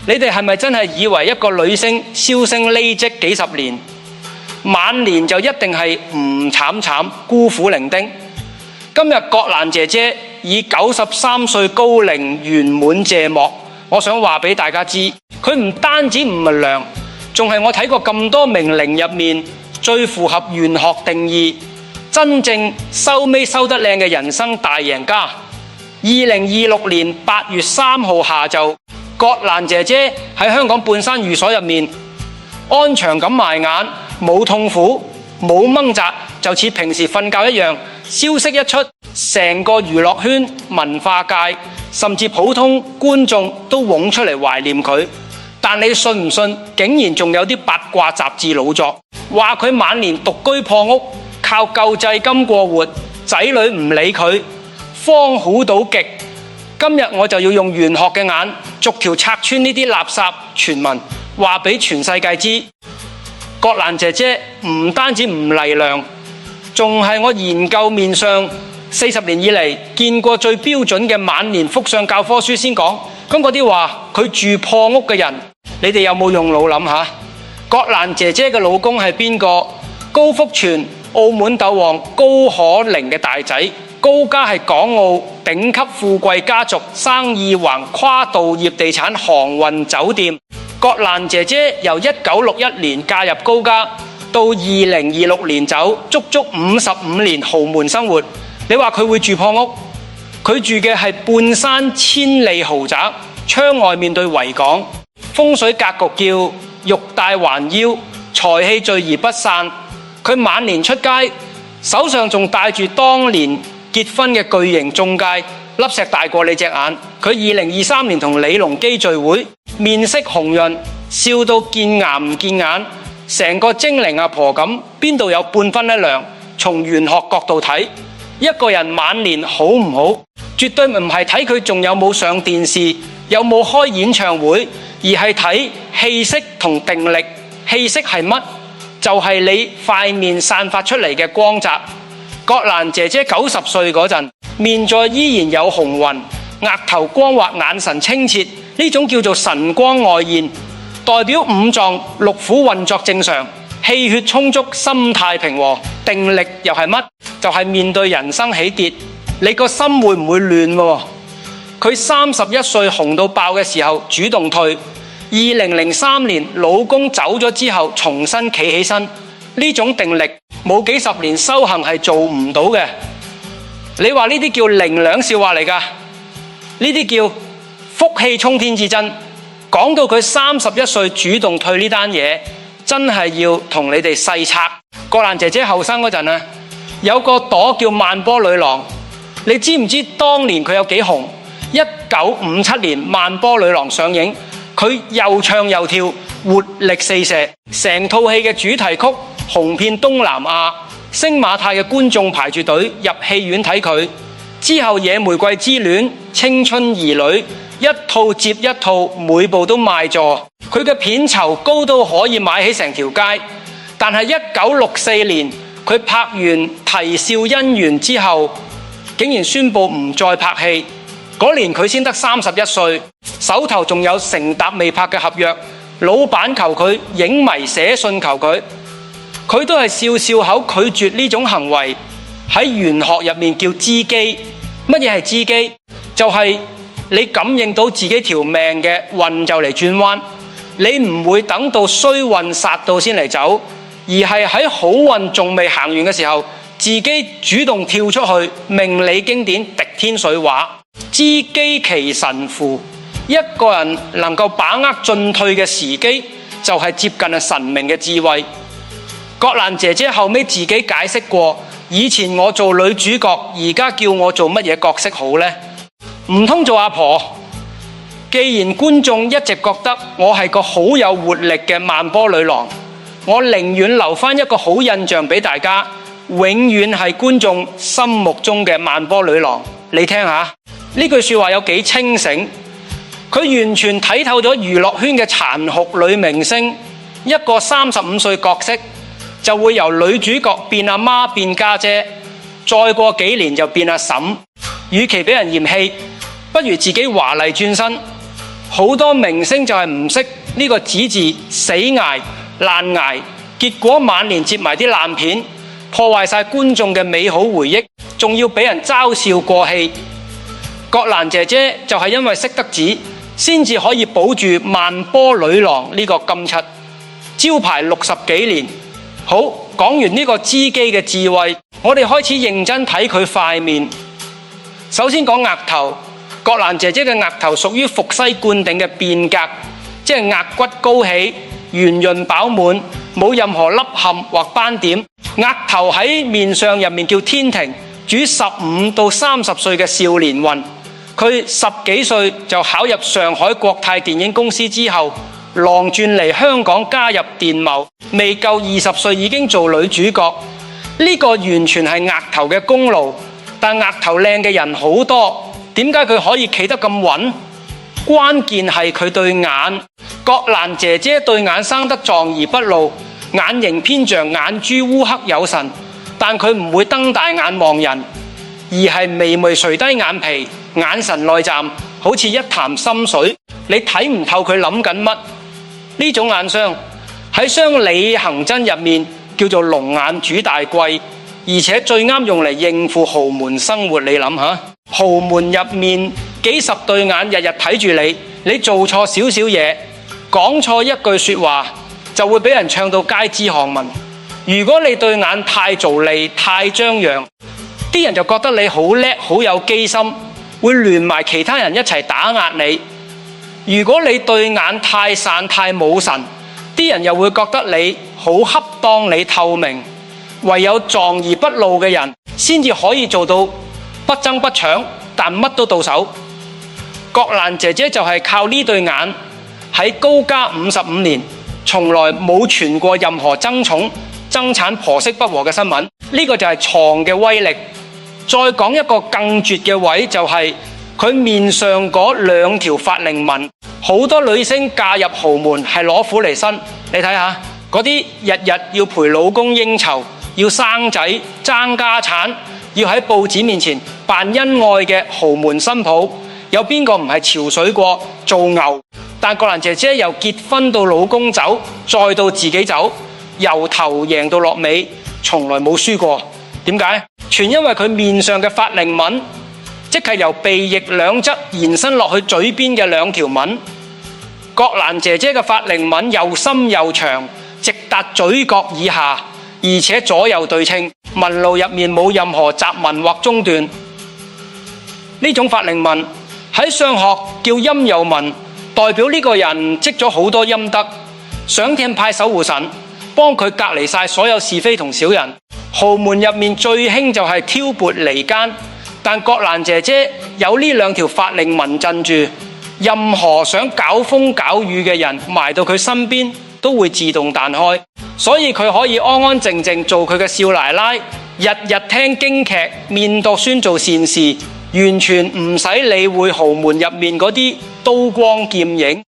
你哋係咪真係以為一個女星銷聲匿跡幾十年，晚年就一定係唔慘慘孤苦伶仃？今日葛蘭姐姐以93歲高齡圓滿謝幕，我想話俾大家知，佢唔單止唔係娘，仲係我睇過咁多名伶入面最符合玄學定義、真正收尾收得靚嘅人生大贏家。2026年8月3號下晝，葛蘭姐姐喺香港半山寓所入面安詳咁埋眼，冇痛苦，冇掹扎，就似平時瞓覺一樣。消息一出，成個娛樂圈、文化界甚至普通觀眾都湧出嚟懷念佢。但你信唔信，竟然仲有啲八卦雜誌老作話佢晚年獨居破屋，靠救濟金過活，仔女唔理佢，荒謬到極。今日我就要用玄學嘅眼逐條拆穿呢啲垃圾傳聞，話俾全世界知，葛蘭姐姐唔單止唔麗娘，仲係我研究面相40年以嚟見過最標準嘅晚年福相教科書先講。咁嗰啲話佢住破屋嘅人，你哋有冇用腦諗下？葛蘭姐姐嘅老公係邊個？高福全，澳門鬥王高可寧嘅大仔。高家係港澳頂級富貴家族，生意橫跨道業地產、航運、酒店。葛蘭姐姐由1961年嫁入高家，到2026年走，足足55年豪門生活。你話佢會住破屋？佢住嘅係半山千里豪宅，窗外面對維港，風水格局叫玉帶環腰，財氣聚而不散。佢晚年出街，手上仲帶住當年結婚嘅巨型中戒，粒石大過你隻眼。佢2023年同李龍基聚會，面色紅潤，笑到見牙唔見眼，成個精靈阿婆咁，邊度有半分一兩？從玄學角度睇，一個人晚年好唔好，絕對唔係睇佢仲有冇上電視，有冇開演唱會，而係睇氣息同定力。氣息係乜？就係你塊面散發出嚟嘅光澤。葛蘭姐姐90歲嗰陣，面在依然有紅暈，額頭光滑，眼神清澈，呢種叫做神光外現，代表五臟六腑運作正常，氣血充足，心態平和。定力又係乜？就係面對人生起跌，你個心會唔會亂喎？佢31歲紅到爆嘅時候主動退，2003年老公走咗之後重新企起身，呢種定力冇幾十年修行係做唔到嘅。你話呢啲叫零兩笑話嚟㗎？呢啲叫福氣沖天至真。講到佢31歲主動退呢單嘢，真係要同你哋細拆。葛蘭姐姐後生嗰陣啊，有個朵叫萬波女郎，你知唔知當年佢有幾紅？1957年萬波女郎上映，佢又唱又跳，活力四射，成套戲嘅主題曲紅遍東南亞，星馬泰嘅觀眾排住隊入戲院睇佢。之後野玫瑰之戀、青春兒女，一套接一套，每部都賣座。佢嘅片酬高到可以買起成條街。但係1964年佢拍完《啼笑姻緣》之後，竟然宣布唔再拍戲。嗰年佢先得31歲，手頭仲有成沓未拍嘅合約。老闆求佢，影迷寫信求佢，佢都係笑笑口拒絕呢種行為。喺玄學入面叫知機。乜嘢係知機？就係你感應到自己條命嘅運就嚟轉彎，你唔會等到衰運殺到先嚟走，而係喺好運仲未行完嘅時候，自己主動跳出去。命理經典狄天水話：知機其神乎。一個人能夠把握進退嘅時機，就係接近神明嘅智慧。葛蘭姐姐後尾自己解釋過，以前我做女主角，而家叫我做乜嘢角色好呢？唔通做阿婆？既然觀眾一直覺得我係個好有活力嘅萬波女郎，我寧願留返一個好印象俾大家，永遠係觀眾心目中嘅萬波女郎。你聽下呢句說話有幾清醒？佢完全睇透咗娛樂圈嘅殘酷女明星。一個35歲角色就會由女主角變阿媽變家姐，再過幾年就變阿嬸。與其俾人嫌棄，不如自己華麗轉身。好多明星就係唔識呢個子字，死捱爛捱，結果晚年接埋啲爛片，破壞晒觀眾嘅美好回憶，仲要俾人嘲笑過氣。葛蘭姐姐就係因為識得字，先至可以保住萬波女郎呢個金漆，招牌60幾年。好，講完呢個知機嘅智慧，我哋開始認真睇佢塊面。首先講額頭，葛蘭姐姐嘅額頭屬於伏羲灌頂嘅變格，即係額骨高起，圓潤飽滿，冇任何凹陷或斑點。額頭喺面相入面叫天庭，主15到30歲嘅少年運。佢10幾歲就考入上海國泰電影公司之後，狼轉嚟香港加入電懋，未夠20歲已經做女主角。呢個完全係額頭嘅功勞，但額頭靚嘅人好多，點解佢可以企得咁穩？關鍵係佢對眼。葛蘭姐姐對眼生得壯而不露，眼型偏像眼珠烏黑有神，但佢唔會瞪大眼望人，而係微微垂低眼皮，眼神內暫，好似一潭深水，你睇唔透佢諗緊乜。呢種眼相喺雙李行珍入面叫做龍眼主大貴，而且最啱用嚟應付豪門生活。你諗下，豪門入面幾十對眼日日睇住你，你做錯少少嘢，講錯一句說話，就會俾人唱到街知巷聞。如果你對眼太做利、太張揚，啲人就覺得你好叻、好有機心，會聯埋其他人一齊打壓你。如果你對眼太散、太冇神，啲人又會覺得你好恰當、你透明。唯有壯而不露嘅人，先至可以做到不爭不搶，但乜都到手。葛蘭姐姐就係靠呢對眼，喺高家55年，從來冇傳過任何爭寵、爭產婆媳不和嘅新聞。呢個就係床嘅威力。再講一個更絕嘅位，就係佢面上嗰2條法令紋。好多女星嫁入豪門係攞苦嚟辛，你睇下嗰啲日日要陪老公應酬，要生仔、爭家產，要喺報紙面前扮恩愛嘅豪門新抱，有邊個唔係潮水過做牛？但葛蘭姐姐由結婚到老公走，再到自己走，由頭贏到落尾，從來冇輸過。點解？全因為佢面上嘅法令紋，即係由鼻翼兩側延伸落去嘴邊嘅2條紋。葛蘭姐姐嘅法令紋又深又長，直達嘴角以下，而且左右對稱，紋路入面冇任何雜紋或中斷。呢種法令紋喺相學叫陰右紋，代表呢個人積咗好多陰德，上天派守護神幫佢隔離晒所有是非同小人。豪門入面最興就係挑撥離間，但葛蘭姐姐有呢2條法令紋鎮住，任何想搞風搞雨嘅人埋到佢身邊都會自動彈開，所以佢可以安安靜靜做佢嘅少奶奶，日日聽京劇，面度宣做善事，完全唔使理會豪門入面嗰啲刀光劍影。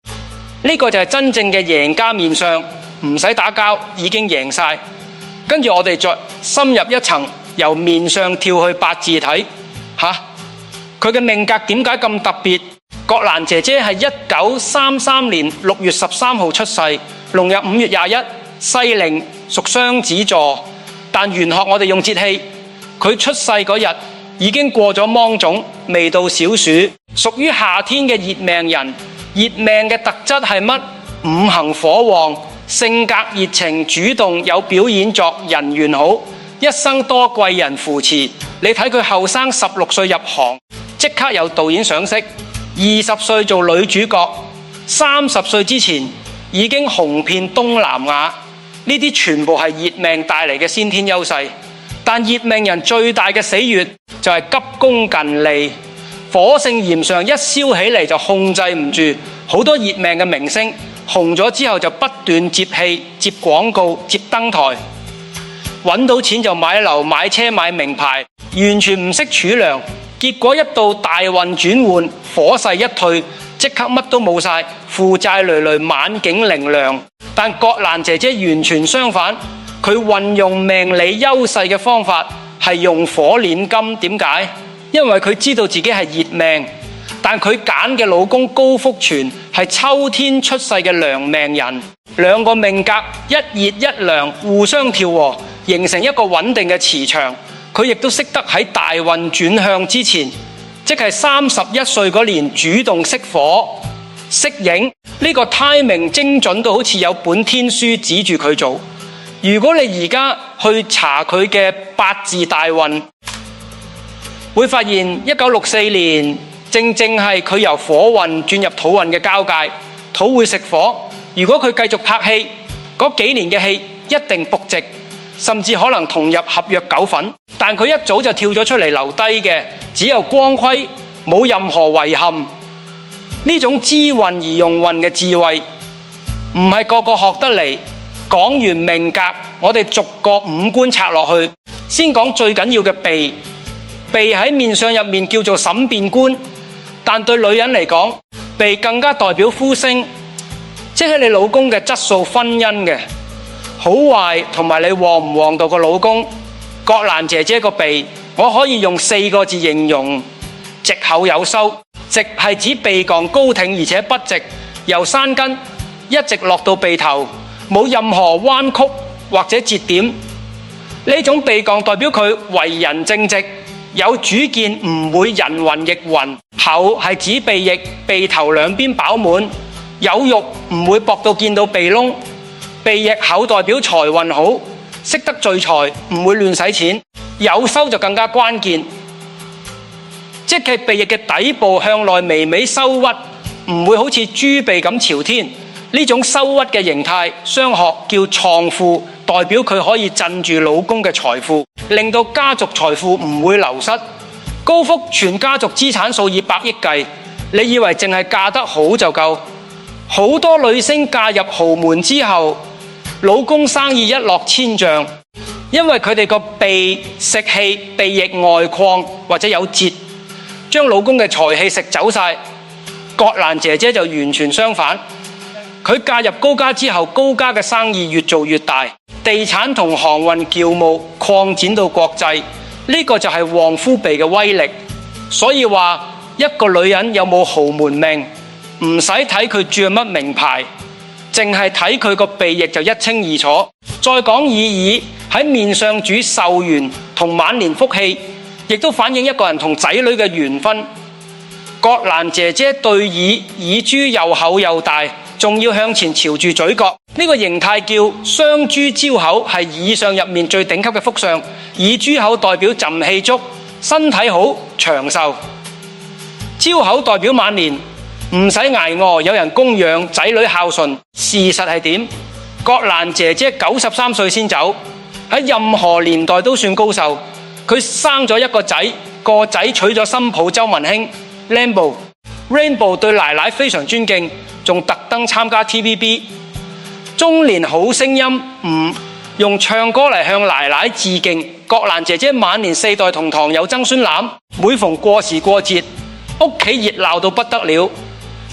呢個就係真正嘅贏家面相，唔使打交已經贏晒。跟住我哋再深入一層，由面相跳去八字睇吓，佢嘅命格點解咁特別？葛蘭姐姐係1933年6月13號出世，農曆5月21，西令屬雙子座。但玄學我哋用節氣，佢出世嗰日已經過咗芒種，未到小暑，屬於夏天嘅熱命人。熱命嘅特質係乜？五行火旺，性格熱情主動，有表演作，人緣好，一生多貴人扶持。你睇佢後生16歲入行，即刻有導演賞識，20歲做女主角，30歲之前已經紅遍東南亞。呢啲全部係熱命帶嚟嘅先天優勢。但熱命人最大嘅死穴就係急功近利，火性炎上一燒起嚟就控制唔住。好多熱命嘅明星紅咗之後就不斷接戲、接廣告、接登台，揾到錢就買樓、買車、買名牌，完全唔識儲糧。結果一到大運轉換，火勢一退，即刻乜都冇晒，負債累累，晚景凌涼。但葛蘭姐姐完全相反，佢運用命理優勢嘅方法係用火煉金。點解？因為佢知道自己係熱命，但佢揀嘅老公高福全係秋天出世嘅良命人，兩個命格一熱一涼，互相調和，形成一個穩定嘅磁場。佢亦都識得喺大運轉向之前，即係31歲嗰年主動熄火熄影，呢個 timing 精準到好似有本天書指住佢做。如果你而家去查佢嘅八字大運，會發現1964年正係佢由火運轉入土運嘅交界，土會食火。如果佢繼續拍戲，嗰幾年嘅戲一定仆直，甚至可能同入合約9粉。但佢一早就跳咗出嚟留低嘅，只有光輝，冇任何遺憾。呢種知運而用運嘅智慧，唔係個個學得嚟。講完命格，我哋逐個五官拆落去，先講最緊要嘅鼻。鼻喺面相入面叫做審辯官，但對女人嚟講，鼻更加代表呼聲，即係你老公嘅質素、婚姻嘅好壞，同埋你旺唔旺到個老公。葛蘭姐姐個鼻，我可以用4個字形容：直厚有收。直係指鼻槓高挺而且筆直，由山根一直落到鼻頭，冇任何彎曲或者折點。呢種鼻槓代表佢為人正直，有主見，唔會人云亦云。厚係指鼻翼、鼻頭兩邊飽滿，有肉，唔會薄到見到鼻窿。鼻翼厚代表財運好，識得聚財，唔會亂使錢。有收就更加關鍵，即係鼻翼嘅底部向內微微收屈，唔會好似豬鼻咁朝天。呢種收屈嘅形態，商學叫創富，代表佢可以鎮住老公嘅財富，令到家族財富唔會流失。高福全家族資產數以百億計，你以為淨係嫁得好就夠？好多女星嫁入豪門之後，老公生意一落千丈，因為佢哋個鼻食氣，鼻翼外擴或者有折，將老公嘅財氣食走晒。葛蘭姐姐就完全相反，佢嫁入高家之後，高家嘅生意越做越大，地產同航運業務擴展到國際，呢個就係旺夫鼻嘅威力。所以話一個女人有冇豪門命，唔使睇佢著乜名牌，淨係睇佢個鼻翼就一清二楚。再講耳喺面上主壽元同晚年福氣，亦都反映一個人同仔女嘅緣分。葛蘭姐姐對耳珠又厚又大，仲要向前朝住嘴角，呢個形態叫雙珠焦口，係耳相入面最頂級嘅福相。耳珠口代表腎氣足，身體好長壽。焦口代表晚年唔使捱餓，有人供養，仔女孝順。事實係點？葛蘭姐姐93歲先走，喺任何年代都算高壽。佢生咗一個仔，個仔娶咗新抱周文興 Rainbow 對奶奶非常尊敬，仲特登參加 TVB 中年好聲音用唱歌嚟向奶奶致敬。葛蘭姐姐晚年4代同堂，有曾孫攬，每逢過時過節，屋企熱鬧到不得了。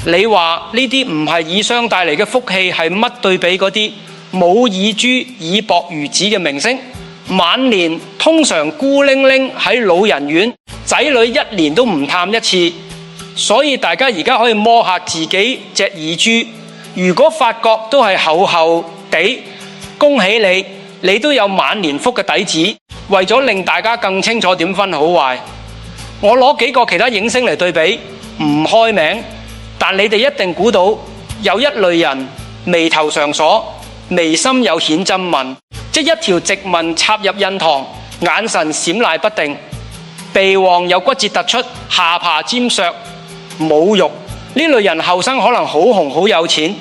你話呢啲唔係耳相帶嚟嘅福氣，係乜對比嗰啲冇耳珠、耳薄如紙嘅明星？晚年通常孤零零喺老人院，仔女1年都唔探一次。所以大家而家可以摸下自己隻耳珠，如果發覺都係厚厚地，恭喜你，你都有晚年福嘅底子。為咗令大家更清楚點分好壞，我攞幾個其他影星嚟對比，唔開名，但你哋一定估到有一類人眉頭上鎖，眉心有顯針紋，即一條直紋插入印堂，眼神閃賴不定，鼻黃有骨折突出，下巴尖削，冇肉。呢類人後生可能好紅好有錢，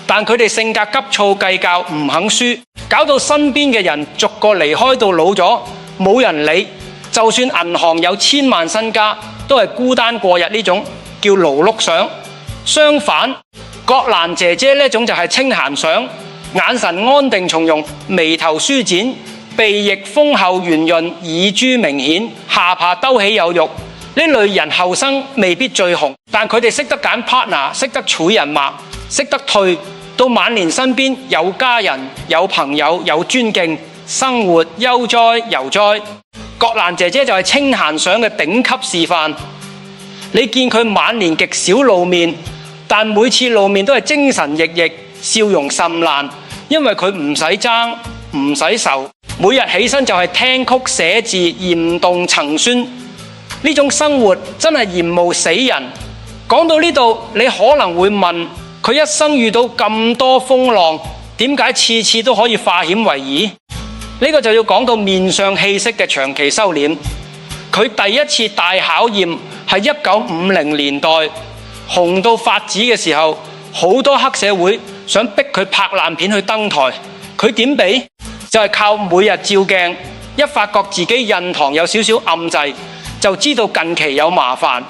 但佢哋性格急躁計較，唔肯輸，搞到身邊嘅人逐個離開到老咗，冇人理。就算銀行有1000萬身家，都係孤單過日，呢種叫勞碌相。相反，葛蘭姐姐呢種就係清閒相，眼神安定從容，眉頭舒展，鼻翼豐厚圓潤，耳珠明顯，下巴兜起有肉。呢類人後生未必最紅，但佢哋識得揀 partner， 識得儲人脈，識得退，到晚年身邊有家人、有朋友、有尊敬，生活悠哉悠哉。葛蘭姐姐就係清閒相嘅頂級示範。你見佢晚年極少露面，但每次露面都係精神奕奕，笑容甚爛，因為佢唔使爭，唔使愁，每日起身就係聽曲寫字，嚴動曾孫。呢種生活真係厭惡死人。講到呢度，你可能會問，佢一生遇到咁多風浪，點解次次都可以化險為夷？呢個就要講到面上氣息嘅長期收斂。佢第一次大考驗係1950年代紅到發紫嘅時候，好多黑社會想逼佢拍爛片去登台，佢點俾？就係靠每日照鏡，一發覺自己印堂有少少暗滯，就知道近期有麻煩，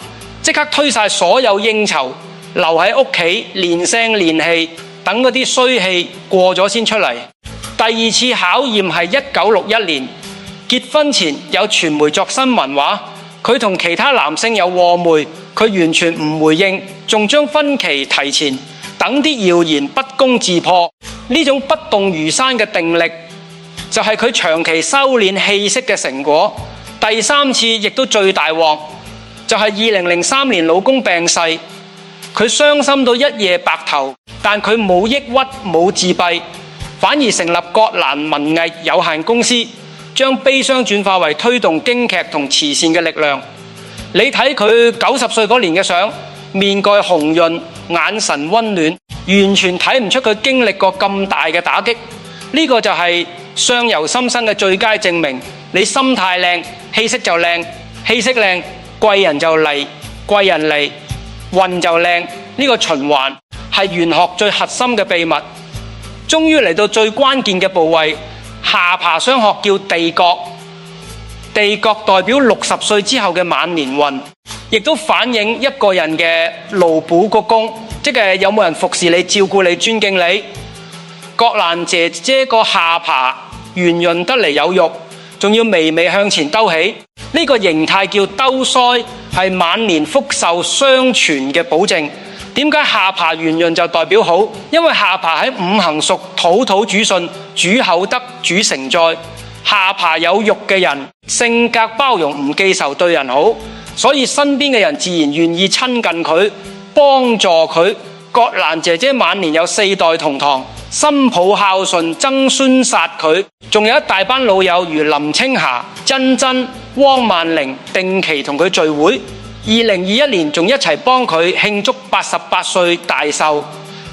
即刻推晒所有應酬，留喺屋企練聲練氣，等嗰啲衰氣過咗先出嚟。第二次考驗係1961年，結婚前有傳媒作新聞話佢同其他男性有和媒，佢完全唔回應，仲將婚期提前，等啲謠言不攻自破。呢種不動如山嘅定力，就係佢長期修煉氣息嘅成果。第三次亦都最大鑊，就係2003年老公病逝，佢傷心到一夜白頭，但佢冇抑鬱冇自閉，反而成立葛蘭文藝有限公司，將悲傷轉化為推動京劇同慈善嘅力量。你睇佢90歲嗰年嘅相，面蓋紅潤，眼神溫暖，完全睇唔出佢經歷過咁大嘅打擊。呢個就係相由心生嘅最佳證明。你心態靚，氣息就靚，氣息靚，貴人就嚟，貴人嚟，運就靚。呢個循環係玄學最核心嘅秘密。終於嚟到最關鍵嘅部位，下巴相學叫地角。地角代表60歲之後嘅晚年運，亦都反映一個人嘅勞補鞠躬，即係有冇人服侍你、照顧你、尊敬你。葛蘭姐姐個下巴圓潤得嚟有肉，仲要微微向前兜起，呢個形態叫兜腮，係晚年福壽雙全嘅保證。點解下巴圓潤就代表好？因為下巴喺五行屬土，土主信，主厚德，主承載。下巴有肉嘅人，性格包容，唔記仇，對人好，所以身邊嘅人自然願意親近佢，幫助佢。葛蘭姐姐晚年有4代同堂，新抱孝順，曾孫殺佢，仲有一大班老友如林青霞、珍珍、汪曼玲，定期同佢聚會。2021年仲一齊幫佢慶祝88歲大壽。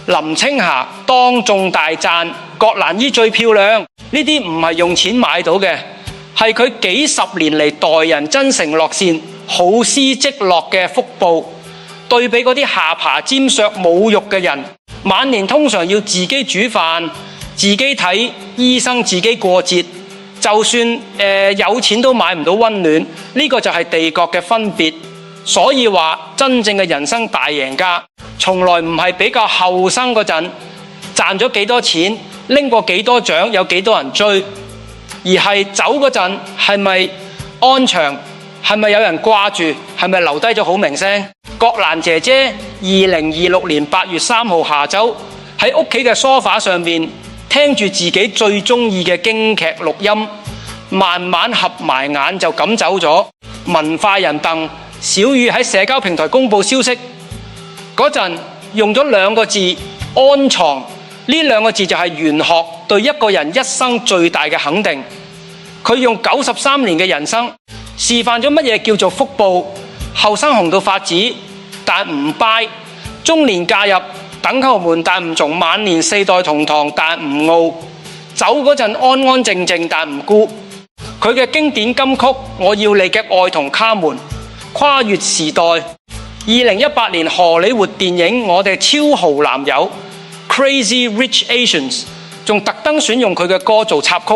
林青霞當眾大讚葛蘭姨最漂亮。呢啲唔係用錢買到嘅，係佢幾十年嚟待人真誠樂善、好施積樂嘅福報。對比嗰啲下巴尖削冇肉嘅人，晚年通常要自己煮飯、自己睇醫生、自己過節，就算有錢都買唔到溫暖。呢個就係地角嘅分別。所以話真正嘅人生大贏家，從來唔係比較後生嗰陣賺咗幾多錢，拎過幾多獎，有幾多人追，而係走嗰陣係咪安詳，係咪有人掛住，係咪留低咗好名聲。葛蘭姐姐2026年8月3號下晝喺屋企嘅梳化上面聽住自己最中意嘅京劇錄音，慢慢合埋眼就咁走咗。文化人鄧小雨喺社交平台公布消息嗰陣，用咗2個字安藏。呢2個字就係玄學對一個人一生最大嘅肯定。佢用93年嘅人生示範咗乜嘢叫做福報。後生紅到發紫，但唔拜；中年嫁入等候門，但唔從；晚年4代同堂，但唔傲；走嗰陣安安靜靜，但唔孤。佢嘅經典金曲《我要你嘅愛》同《卡門》跨越時代。2018年荷里活電影《我哋超豪男友》Crazy Rich Asians 仲特登選用佢嘅歌做插曲。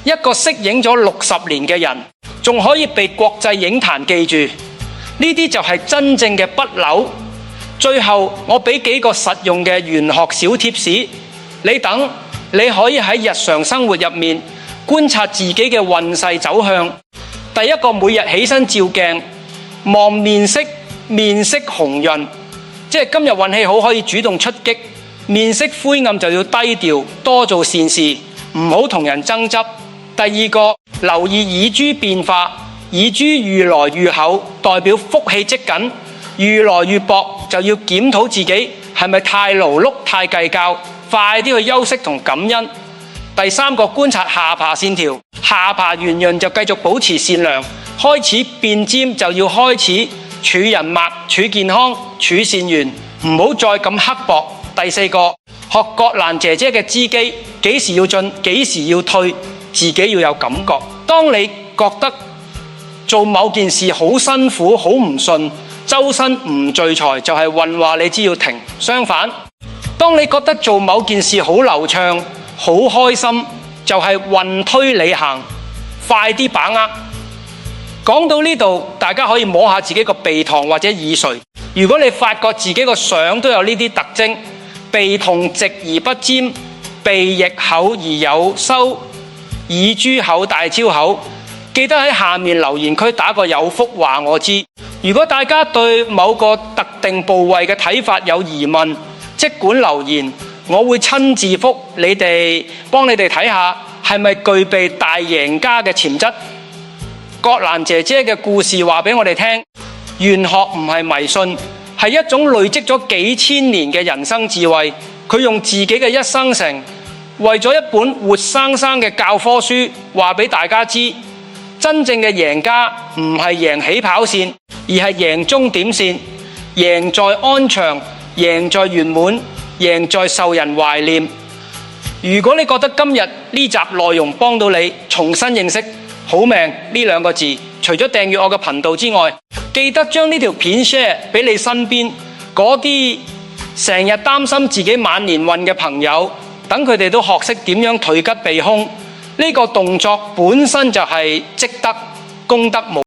一個息影咗60年嘅人，仲可以被國際影壇記住，呢啲就係真正嘅不朽。最後我俾幾個實用嘅玄學小貼士，你等，你可以喺日常生活入面觀察自己嘅運勢走向。第一個，每日起身照鏡，望面色紅潤，即係今日運氣好，可以主動出擊。面色灰暗就要低調，多做善事，唔好同人爭執。第二個，留意耳珠變化，耳珠愈來愈厚，代表福氣積緊；愈來愈薄，就要檢討自己係咪太勞碌、太計較，快啲去休息同感恩。第三個，觀察下巴線條，下巴圓潤就繼續保持善良，開始變尖就要開始處人脈、處健康、處善緣，唔好再咁刻薄。第四個，學葛蘭姐姐嘅知機，幾時要進，幾時要退，自己要有感覺。當你覺得做某件事好辛苦、好唔順，周身唔聚財，就係運話你知要停。相反，當你覺得做某件事好流暢、好開心，就係運推你行，快啲把握。講到呢度，大家可以摸下自己個鼻膛或者耳垂。如果你發覺自己個相都有呢啲特徵，鼻筒直而不尖，鼻翼厚而有收，耳珠厚大超厚，記得喺下面留言區打個有福話我知。如果大家對某個特定部位嘅睇法有疑問，即管留言，我會親自覆你哋，幫你哋睇下係咪具備大贏家嘅潛質。葛蘭姐姐嘅故事話俾我哋聽，玄學唔係迷信，係一種累積咗幾千年嘅人生智慧。佢用自己嘅一生成，為咗一本活生生嘅教科書，話俾大家知，真正嘅贏家唔係贏起跑線，而係贏終點線，贏在安詳，贏在圓滿，贏在受人懷念。如果你覺得今日呢集內容幫到你重新認識好命呢兩個字，除咗訂閱我嘅頻道之外，記得將呢條片 share 俾你身邊嗰啲成日擔心自己晚年運嘅朋友，等佢哋都學識點樣退吉避凶。呢個動作本身就係積德功德無